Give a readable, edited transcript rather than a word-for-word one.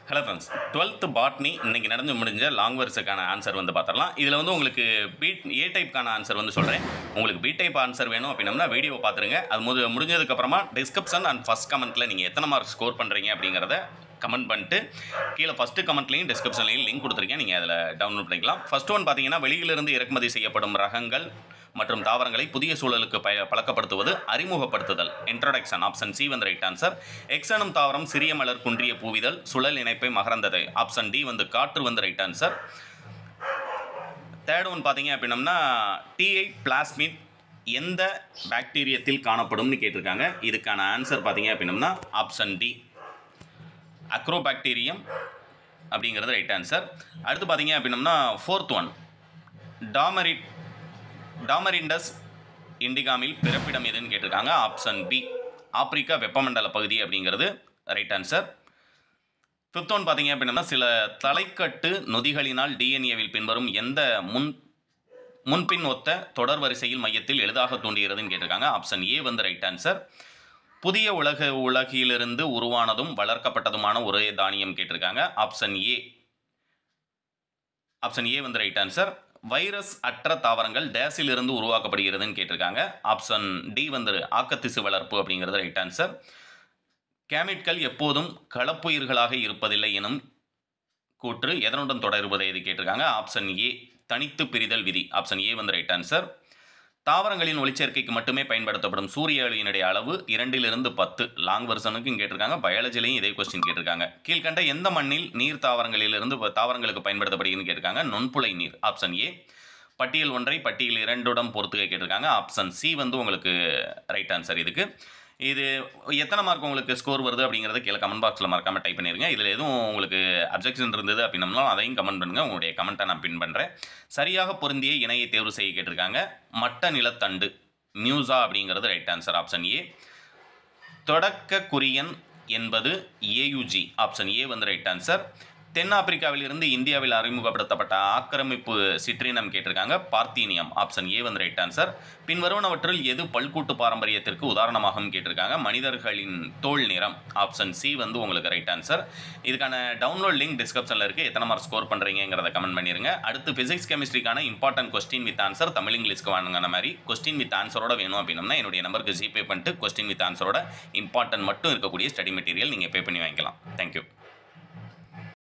Hello friends, 12th botany இன்னைக்கு நடந்து முடிஞ்ச லாங் வரிசைக்கான ஆன்சர் வந்து பார்த்துடலாம். இதில் வந்து உங்களுக்கு ஏ டைப்க்கான ஆன்சர் வந்து சொல்கிறேன். உங்களுக்கு பி டைப் ஆன்சர் வேணும் அப்படின்னா வீடியோ பார்த்துருங்க. அது முடிஞ்சதுக்கப்புறமா டிஸ்கிரிப்ஷன் அண்ட் ஃபஸ்ட் கமெண்ட்டில் நீங்கள் எத்தனை மார்க் ஸ்கோர் பண்ணுறீங்க அப்படிங்கிறத கமெண்ட் பண்ணிட்டு கீழே ஃபஸ்ட்டு கமெண்ட்லையும் டிஸ்கிரிப்ஷன்லையும் லிங்க் கொடுத்துருக்கேன். நீங்கள் அதில் டவுன்லோட் பண்ணிக்கலாம். ஃபஸ்ட் ஒன் பார்த்தீங்கன்னா, வெளியிலிருந்து இறக்குமதி செய்யப்படும் ரகங்கள் மற்றும் தாவரங்களை புதிய சூழலுக்கு பழக்கப்படுத்துவது, அறிமுகப்படுத்துதல், இன்ட்ரோடக்ஷன். ஆப்ஷன் சி வந்து ரைட் ஆன்சர். எக்ஸ் எனும் தாவரம் சிறிய மலர் குன்றிய பூவிதழ் சுழல் இணைப்பை மகரந்ததை. ஆப்ஷன் டி வந்து காற்று வந்து ரைட் ஆன்சர். தேர்ட் ஒன் பார்த்தீங்க அப்படின்னம்னா, டிஐ பிளாஸ்மிட் எந்த பாக்டீரியத்தில் காணப்படும்னு கேட்டிருக்காங்க. இதுக்கான ஆன்சர் பார்த்தீங்க அப்படின்னம்னா ஆப்ஷன் டி அக்ரோபாக்டீரியம் அப்படிங்கிறது ரைட் ஆன்சர். அடுத்து பார்த்தீங்க அப்படின்னம்னா ஃபோர்த் ஒன், டாமரிண்டஸ் இண்டிகாமில் பிறப்பிடம் எதுன்னு கேட்டிருக்காங்க. ஆப்ஷன் பி ஆப்பிரிக்கா வெப்பமண்டல பகுதி அப்படிங்கிறது ரைட் ஆன்சர். ஃபிஃப்த் ஒன் பார்த்தீங்க அப்படின்னா, சில தலைக்கட்டு நொதிகளினால் டிஎன்ஏவில் பின்வரும் எந்த முன்பின் ஒத்த தொடர் வரிசையில் மையத்தில் எளிதாக தூண்டுகிறதுன்னு கேட்டிருக்காங்க. ஆப்ஷன் ஏ வந்து ரைட் ஆன்சர். புதிய உலகிலிருந்து உருவானதும் வளர்க்கப்பட்டதுமான ஒரே தானியம் கேட்டிருக்காங்க. ஆப்ஷன் ஏ வந்து ரைட் ஆன்சர். வைரஸ் அற்ற தாவரங்கள் டேஸில் இருந்து உருவாக்கப்படுகிறதுன்னு கேட்டிருக்காங்க. ஆப்ஷன் டி வந்து ஆக்கத்திசு வளர்ப்பு அப்படிங்கிறது ரைட் ஆன்சர். கேமிட்கள் எப்போதும் கலப்புயிர்களாக இருப்பதில்லை எனும் கூற்று எதனுடன் தொடர்புடைய இது கேட்டிருக்காங்க. ஆப்ஷன் ஏ தனித்து பிரிதல் விதி. ஆப்ஷன் ஏ வந்து ரைட் ஆன்சர். தாவரங்களின் ஒளிச்சேர்க்கைக்கு மட்டுமே பயன்படுத்தப்படும் சூரிய ஒளியினுடைய அளவு 2 to 10. லாங் வெர்ஷனுக்கும் கேட்டிருக்காங்க. பயாலஜிலையும் இதே கொஸ்டின் கேட்டிருக்காங்க. கீழ்கண்ட எந்த மண்ணில் நீர் தாவரங்களிலிருந்து தாவரங்களுக்கு பயன்படுத்தப்படுகிறதுன்னு கேட்டிருக்காங்க. நுண்புழை நீர். Option A. பட்டியல் 1 பட்டியல் 2 பொறுத்துக்க கேட்டிருக்காங்க. ஆப்ஷன் சி வந்து உங்களுக்கு ரைட் ஆன்சர். இது எத்தனை மார்க் உங்களுக்கு ஸ்கோர் வருது அப்படிங்கிறத கீழே கமெண்ட் பாக்ஸில் மறக்காமல் டைப் பண்ணிடுங்க. இதில் எதுவும் உங்களுக்கு அப்ஜெக்ஷன் இருந்தது அப்படின்னா அதையும் கமெண்ட் பண்ணுங்கள். உங்களுடைய கமெண்ட்டை நான் பின் பண்ணுறேன். சரியாக பொருந்திய இணையை தேர்வு செய்ய கேட்டிருக்காங்க. மட்ட நிலத்தண்டு மியூசா அப்படிங்கிறது ரைட் ஆன்சர். Option A. தொடக்க குறியன் என்பது ஏயுஜி. ஆப்ஷன் ஏ வந்து ரைட் ஆன்சர். தென்னாப்பிரிக்காவில் இருந்து இந்தியாவில் அறிமுகப்படுத்தப்பட்ட ஆக்கிரமிப்பு சிற்றினம் கேட்டிருக்காங்க. பார்த்தீனியம். ஆப்ஷன் ஏ வந்து ரைட் ஆன்சர். பின்வருவனவற்றில் எது பல்கூட்டு பாரம்பரியத்திற்கு உதாரணமாகவும் கேட்டிருக்காங்க. மனிதர்களின் தோல் நிறம். ஆப்ஷன் சி வந்து உங்களுக்கு ரைட் ஆன்சர். இதுக்கான டவுன்லோட் லிங்க் டிஸ்கிரிப்ஷனில் இருக்குது. எத்தனை மார்க் ஸ்கோர் பண்ணுறீங்கிறத கமெண்ட் பண்ணிடுங்க. அடுத்து ஃபிசிக்ஸ் கெமிஸ்ட்ரிக்கான important question with answer Tamil இங்கிலீஷ்க்கு வாங்குன மாதிரி கொஸ்டின் வித் ஆன்சரோட வேணும் அப்படின்னா என்னுடைய நம்பருக்கு ஜிபே பண்ணிட்டு கொஸ்டின் வித் ஆன்சரோட இம்பார்ட்டன்ட் மட்டும் இருக்கக்கூடிய ஸ்டடி மெட்டீரியல் நீங்கள் பே பண்ணி வாங்கிக்கலாம். தேங்க்யூ.